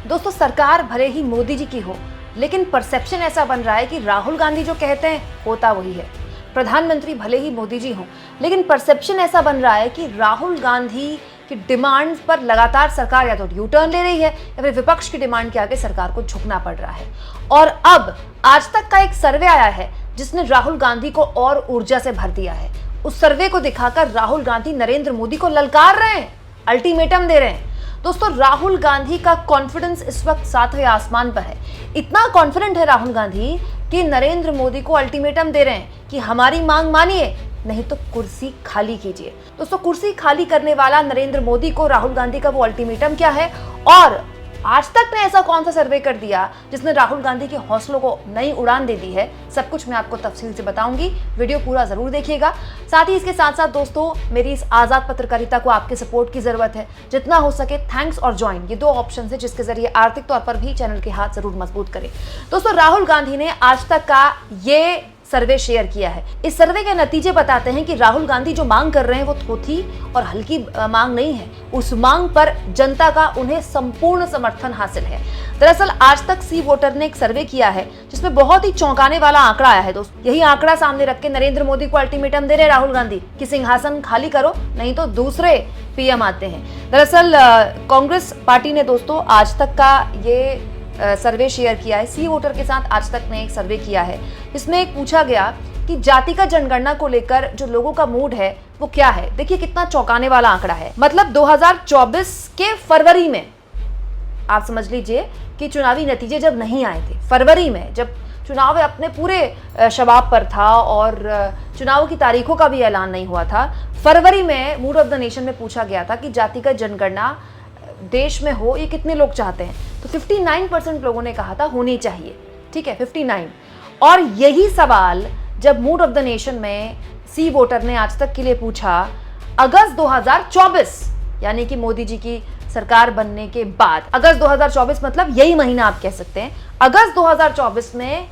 दोस्तों, सरकार भले ही मोदी जी की हो, लेकिन परसेप्शन ऐसा बन रहा है कि राहुल गांधी जो कहते हैं होता वही है। प्रधानमंत्री भले ही मोदी जी हों, लेकिन परसेप्शन ऐसा बन रहा है कि राहुल गांधी की डिमांड पर लगातार सरकार या तो यू टर्न ले रही है या फिर विपक्ष की डिमांड के आगे सरकार को झुकना पड़ रहा है। और अब आज तक का एक सर्वे आया है जिसने राहुल गांधी को और ऊर्जा से भर दिया है। उस सर्वे को दिखाकर राहुल गांधी नरेंद्र मोदी को ललकार रहे हैं, अल्टीमेटम दे रहे हैं। दोस्तों, राहुल गांधी का कॉन्फिडेंस इस वक्त सातवें आसमान पर है। इतना कॉन्फिडेंट है राहुल गांधी कि नरेंद्र मोदी को अल्टीमेटम दे रहे हैं कि हमारी मांग मानिए, नहीं तो कुर्सी खाली कीजिए। दोस्तों, कुर्सी खाली करने वाला नरेंद्र मोदी को राहुल गांधी का वो अल्टीमेटम क्या है, और आज तक ने ऐसा कौन सा सर्वे कर दिया जिसने राहुल गांधी के हौसलों को नई उड़ान दे दी है, सब कुछ मैं आपको तफसील से बताऊंगी। वीडियो पूरा जरूर देखिएगा। साथ ही इसके साथ साथ दोस्तों, मेरी इस आजाद पत्रकारिता को आपके सपोर्ट की जरूरत है। जितना हो सके थैंक्स और ज्वाइन, ये दो ऑप्शन है जिसके जरिए आर्थिक तौर पर भी चैनल के हाथ जरूर मजबूत करें। दोस्तों, राहुल गांधी ने आज तक का ये सर्वे शेयर किया है। इस सर्वे के नतीजे बताते हैं कि राहुल गांधी जो मांग कर रहे हैं वो थोथी और हल्की मांग नहीं है। उस मांग पर जनता का उन्हें संपूर्ण समर्थन हासिल है। दरअसल आज तक सी वोटर ने एक सर्वे किया है जिसमें बहुत ही चौंकाने वाला आंकड़ा आया है। दोस्तों, यही आंकड़ा सामने रख के नरेंद्र मोदी को अल्टीमेटम दे रहे राहुल गांधी कि सिंहासन खाली करो, नहीं तो दूसरे पीएम आते हैं। दरअसल कांग्रेस पार्टी ने दोस्तों आज तक का ये सर्वे शेयर किया है। सी वोटर के साथ आज तक ने एक सर्वे किया है। इसमें एक पूछा गया कि जातिगत जनगणना को लेकर जो लोगों का मूड है वो क्या है। देखिए कितना चौंकाने वाला आंकड़ा है। मतलब 2024 के फरवरी में, आप समझ लीजिए कि चुनावी नतीजे जब नहीं आए थे, फरवरी में जब चुनाव अपने पूरे शबाब पर था और चुनाव की तारीखों का भी ऐलान नहीं हुआ था, फरवरी में मूड ऑफ द नेशन में पूछा गया था कि जातिगत जनगणना देश में हो ये कितने लोग चाहते हैं। तो 59% लोगों ने कहा था होनी चाहिए। ठीक है, 59। और यही सवाल जब मूड ऑफ द नेशन में सी वोटर ने आज तक के लिए पूछा अगस्त 2024, यानी कि मोदी जी की सरकार बनने के बाद, अगस्त 2024 मतलब यही महीना आप कह सकते हैं, अगस्त 2024 में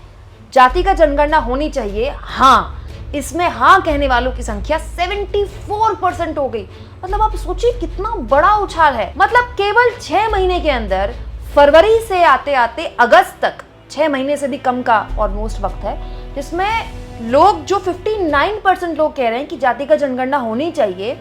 जातिगत जनगणना होनी चाहिए। हाँ, इसमें हाँ कहने वालों की संख्या 74% हो गई। मतलब आप सोचिए कितना बड़ा उछाल है। मतलब केवल 6 महीने के अंदर, फरवरी से आते आते अगस्त तक, 6 महीने से भी कम का ऑलमोस्ट वक्त है, जिसमें लोग जो 59% लोग कह रहे हैं कि जातिगत जनगणना होनी चाहिए,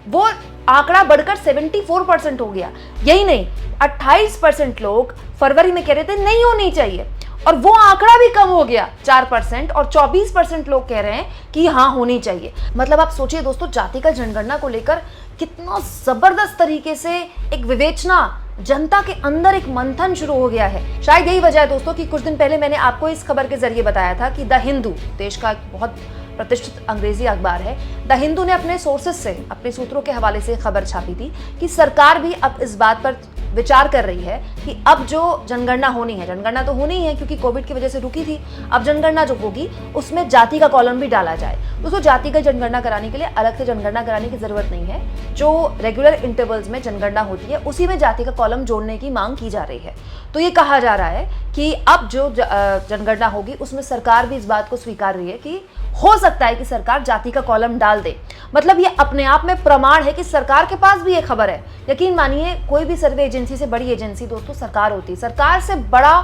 वो आंकड़ा बढ़कर 74% हो गया। यही नहीं, 28% लोग फरवरी में कह रहे थे नहीं होनी चाहिए, और वो आंकड़ा भी कम हो गया 4%, और 24% लोग कह रहे हैं कि हाँ होनी चाहिए। मतलब आप सोचिए दोस्तों, जातिगत जनगणना को लेकर कितना जबरदस्त तरीके से एक विवेचना, जनता के अंदर एक मंथन शुरू हो गया है। शायद यही वजह है दोस्तों कि कुछ दिन पहले मैंने आपको इस खबर के जरिए बताया था कि द हिंदू, देश का एक बहुत प्रतिष्ठित अंग्रेजी अखबार है, द हिंदू ने अपने सोर्सेस से, अपने सूत्रों के हवाले से खबर छापी थी कि सरकार भी अब इस बात पर विचार कर रही है कि अब जो जनगणना होनी है, जनगणना तो होनी है क्योंकि कोविड की वजह से रुकी थी, अब जनगणना जो होगी उसमें जाति का कॉलम भी डाला जाए। दोस्तों, जाति का जनगणना कराने के लिए अलग से जनगणना कराने की जरूरत नहीं है। जो रेगुलर इंटरवल्स में जनगणना होती है उसी में जाति का कॉलम जोड़ने की मांग की जा रही है। तो ये कहा जा रहा है कि अब जो जनगणना होगी उसमें सरकार भी इस बात को स्वीकार रही है कि हो सकता है कि सरकार जाति का कॉलम डाल दे। मतलब ये अपने आप में प्रमाण है कि सरकार के पास भी ये खबर है। यकीन मानिए, कोई भी सर्वे एजेंसी से बड़ी एजेंसी दोस्तों सरकार होती है। सरकार से बड़ा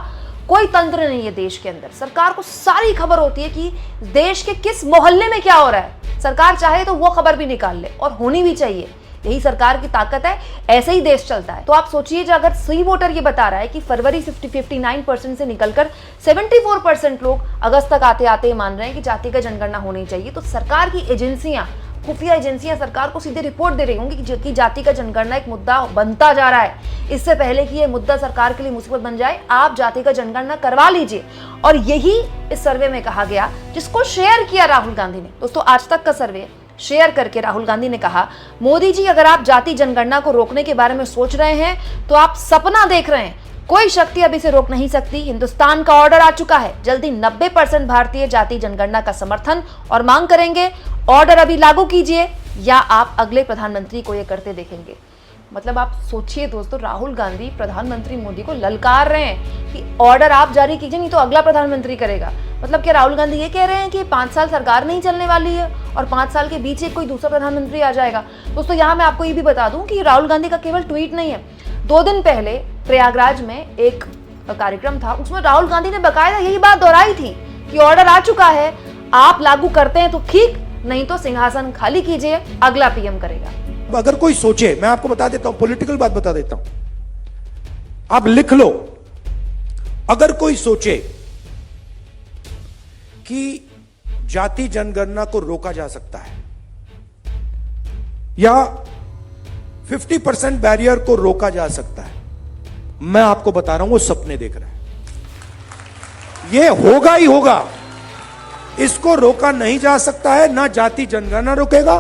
कोई तंत्र नहीं है देश के अंदर। सरकार को सारी खबर होती है कि देश के किस मोहल्ले में क्या हो रहा है। सरकार चाहे तो वो खबर भी निकाल ले, और होनी भी चाहिए। यही सरकार की ताकत है, ऐसे ही देश चलता है। तो आप सोचिए, अगर सी वोटर ये बता रहा है कि फरवरी 59% से निकलकर 74% लोग अगस्त तक आते आते मान रहे हैं कि जातिगत जनगणना होनी चाहिए, तो सरकार की एजेंसियां, खुफिया एजेंसियां सरकार को सीधे रिपोर्ट दे रही होंगी कि जातिगत जनगणना एक मुद्दा बनता जा रहा है। इससे पहले कि ये मुद्दा सरकार के लिए मुसीबत बन जाए, आप जातिगत जनगणना करवा लीजिए। और यही इस सर्वे में कहा गया, जिसको शेयर किया राहुल गांधी ने। दोस्तों, आज तक का सर्वे शेयर करके राहुल गांधी ने कहा, मोदी जी अगर आप जाति जनगणना को रोकने के बारे में सोच रहे हैं तो आप सपना देख रहे हैं। कोई शक्ति अभी से रोक नहीं सकती। हिंदुस्तान का ऑर्डर आ चुका है। जल्दी 90% भारतीय जाति जनगणना का समर्थन और मांग करेंगे। ऑर्डर अभी लागू कीजिए या आप अगले प्रधानमंत्री को ये करते देखेंगे। मतलब आप सोचिए दोस्तों, राहुल गांधी प्रधानमंत्री मोदी को ललकार रहे हैं कि ऑर्डर आप जारी कीजिए, नहीं तो अगला प्रधानमंत्री करेगा। मतलब क्या राहुल गांधी ये कह रहे हैं कि 5 साल सरकार नहीं चलने वाली है और 5 साल के बीच एक कोई दूसरा प्रधानमंत्री आ जाएगा? दोस्तों, यहाँ मैं आपको ये भी बता दूं कि राहुल गांधी का केवल ट्वीट नहीं है। 2 दिन पहले प्रयागराज में एक कार्यक्रम था, उसमें राहुल गांधी ने बकायदा यही बात दोहराई थी कि ऑर्डर आ चुका है, आप लागू करते हैं तो ठीक, नहीं तो सिंहासन खाली कीजिए, अगला पीएम करेगा। अगर कोई सोचे, मैं आपको बता देता हूं, पॉलिटिकल बात बता देता हूं, आप लिख लो, अगर कोई सोचे कि जाति जनगणना को रोका जा सकता है या 50% बैरियर को रोका जा सकता है, मैं आपको बता रहा हूं वो सपने देख रहा है। ये होगा ही होगा, इसको रोका नहीं जा सकता है। ना जाति जनगणना रुकेगा,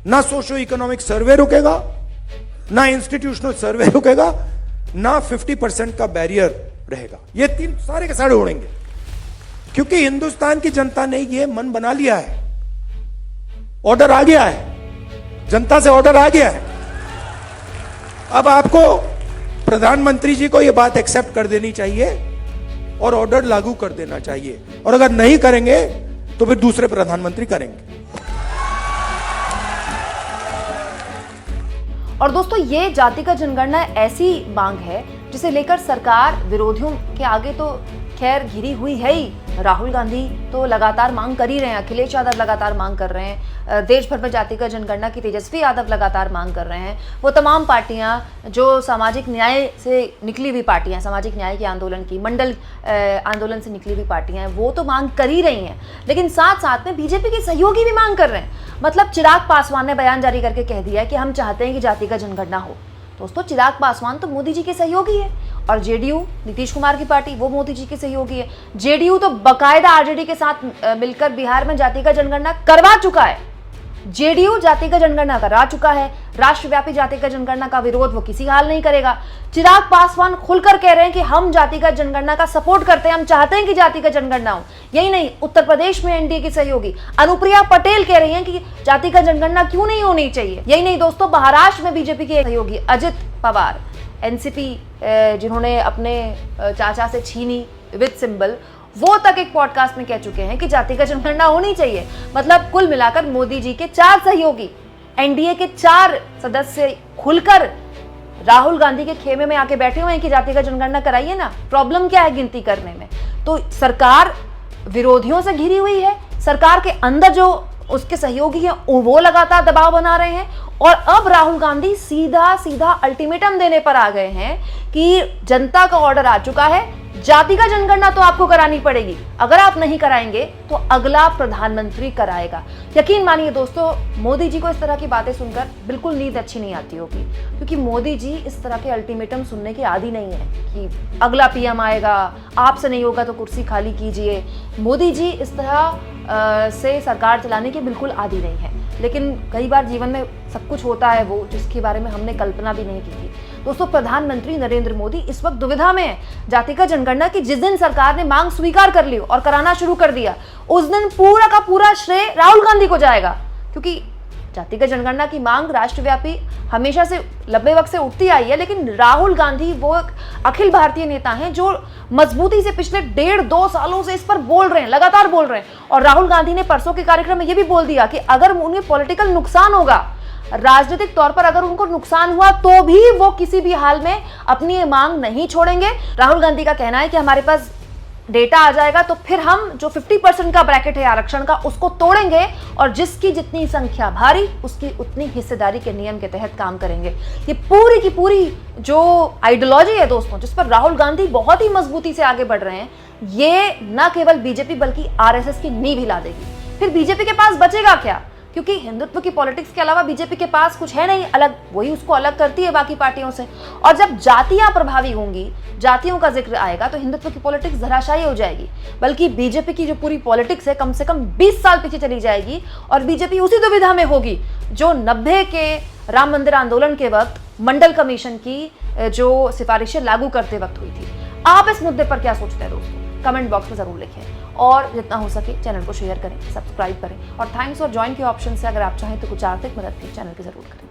ना सोशो इकोनॉमिक सर्वे रुकेगा, ना इंस्टीट्यूशनल सर्वे रुकेगा, ना 50% का बैरियर रहेगा। ये तीन सारे के सारे उड़ेंगे, क्योंकि हिंदुस्तान की जनता ने ये मन बना लिया है, ऑर्डर आ गया है, जनता से ऑर्डर आ गया है। अब आपको प्रधानमंत्री जी को यह बात एक्सेप्ट कर देनी चाहिए और ऑर्डर लागू कर देना चाहिए, और अगर नहीं करेंगे तो फिर दूसरे प्रधानमंत्री करेंगे। और दोस्तों, ये जाति का जनगणना ऐसी मांग है जिसे लेकर सरकार विरोधियों के आगे तो खैर घिरी हुई है ही। राहुल गांधी तो लगातार मांग कर ही रहे हैं, अखिलेश यादव लगातार मांग कर रहे हैं, देश भर में जाति का जनगणना की तेजस्वी यादव लगातार मांग कर रहे हैं। वो तमाम पार्टियां जो सामाजिक न्याय से निकली हुई पार्टियां, सामाजिक न्याय के आंदोलन की, मंडल आंदोलन से निकली हुई पार्टियां हैं, वो तो मांग कर ही रही हैं, लेकिन साथ साथ में बीजेपी के सहयोगी भी मांग कर रहे हैं। मतलब चिराग पासवान ने बयान जारी करके कह दिया है कि हम चाहते हैं कि जाति का जनगणना हो। दोस्तों, चिराग पासवान तो मोदी जी के सहयोगी है, और जेडीयू, नीतीश कुमार की पार्टी, वो मोदी जी के सहयोगी है। जेडीयू तो बकायदा आरजेडी के साथ मिलकर बिहार में जाति का जनगणना करवा चुका है। जेडीयू जाति का जनगणना करा चुका है, राष्ट्रव्यापी जाति का जनगणना का विरोध वो किसी हाल नहीं करेगा। चिराग पासवान खुलकर कह रहे हैं कि हम जाति का जनगणना का सपोर्ट करते हैं, हम चाहते हैं कि जाति का जनगणना हो। यही नहीं, उत्तर प्रदेश में एनडीए की सहयोगी अनुप्रिया पटेल कह रही हैं कि जाति का जनगणना क्यों नहीं होनी चाहिए। यही नहीं दोस्तों, महाराष्ट्र में बीजेपी के सहयोगी अजित पवार, एनसीपी जिन्होंने अपने चाचा से छीनी विद सिंबल, वो तक एक पॉडकास्ट में कह चुके हैं कि जाति का जनगणना होनी चाहिए। मतलब कुल मिलाकर मोदी जी के 4 सहयोगी, एनडीए के 4 सदस्य खुलकर राहुल गांधी के खेमे में आके बैठे हुए हैं कि जाति का जनगणना कराइए ना, प्रॉब्लम क्या है गिनती करने में। तो सरकार विरोधियों से घिरी हुई है, सरकार के अंदर जो उसके सहयोगी हैं वो लगातार दबाव बना रहे हैं, और अब राहुल गांधी सीधा सीधा अल्टीमेटम देने पर आ गए हैं कि जनता का ऑर्डर आ चुका है, जाति का जनगणना तो आपको करानी पड़ेगी, अगर आप नहीं कराएंगे तो अगला प्रधानमंत्री कराएगा। यकीन मानिए दोस्तों, मोदी जी को इस तरह की बातें सुनकर बिल्कुल नींद अच्छी नहीं आती होगी, क्योंकि मोदी जी इस तरह के अल्टीमेटम सुनने के आदी नहीं है कि अगला पीएम आएगा, आपसे नहीं होगा तो कुर्सी खाली कीजिए। मोदी जी इस तरह से सरकार चलाने के बिल्कुल आदी नहीं है, लेकिन कई बार जीवन में सब कुछ होता है वो जिसके बारे में हमने कल्पना भी नहीं की थी। दोस्तों, प्रधानमंत्री नरेंद्र मोदी इस वक्त दुविधा में है। जाति का जनगणना की जिस दिन सरकार ने मांग स्वीकार कर ली और कराना शुरू कर दिया, उस दिन पूरा का पूरा श्रेय राहुल गांधी को जाएगा, क्योंकि जाति का जनगणना की मांग राष्ट्रव्यापी हमेशा से लंबे वक्त से उठती आई है, लेकिन राहुल गांधी वो एक अखिल भारतीय नेता हैं जो मजबूती से पिछले 1.5-2 सालों से इस पर बोल रहे हैं, लगातार बोल रहे हैं। और राहुल गांधी ने परसों के कार्यक्रम में ये भी बोल दिया कि अगर उन्हें पॉलिटिकल नुकसान होगा, राजनीतिक तौर पर अगर उनको नुकसान हुआ, तो भी वो किसी भी हाल में अपनी ये मांग नहीं छोड़ेंगे। राहुल गांधी का कहना है कि हमारे पास डेटा आ जाएगा तो फिर हम जो 50% का ब्रैकेट है आरक्षण का, उसको तोड़ेंगे, और जिसकी जितनी संख्या भारी उसकी उतनी हिस्सेदारी के नियम के तहत काम करेंगे। ये पूरी की पूरी जो आइडियोलॉजी है दोस्तों, जिस पर राहुल गांधी बहुत ही मजबूती से आगे बढ़ रहे हैं, ये न केवल बीजेपी बल्कि आरएसएस की नींव हिला देगी। फिर बीजेपी के पास बचेगा क्या? क्योंकि हिंदुत्व की पॉलिटिक्स के अलावा बीजेपी के पास कुछ है नहीं अलग, वही उसको अलग करती है बाकी पार्टियों से। और जब जातियां प्रभावी होंगी, जातियों का जिक्र आएगा, तो हिंदुत्व की पॉलिटिक्स धराशायी हो जाएगी। बल्कि बीजेपी की जो पूरी पॉलिटिक्स है कम से कम 20 साल पीछे चली जाएगी, और बीजेपी उसी दुविधा में होगी जो 90 के राम मंदिर आंदोलन के वक्त मंडल कमीशन की जो सिफारिशें लागू करते वक्त हुई थी। आप इस मुद्दे पर क्या सोचते हैं दोस्तों? कमेंट बॉक्स में जरूर लिखें, और जितना हो सके चैनल को शेयर करें, सब्सक्राइब करें, और थैंक्स और ज्वाइन के ऑप्शन से अगर आप चाहें तो कुछ आर्थिक मदद भी चैनल की जरूर करें।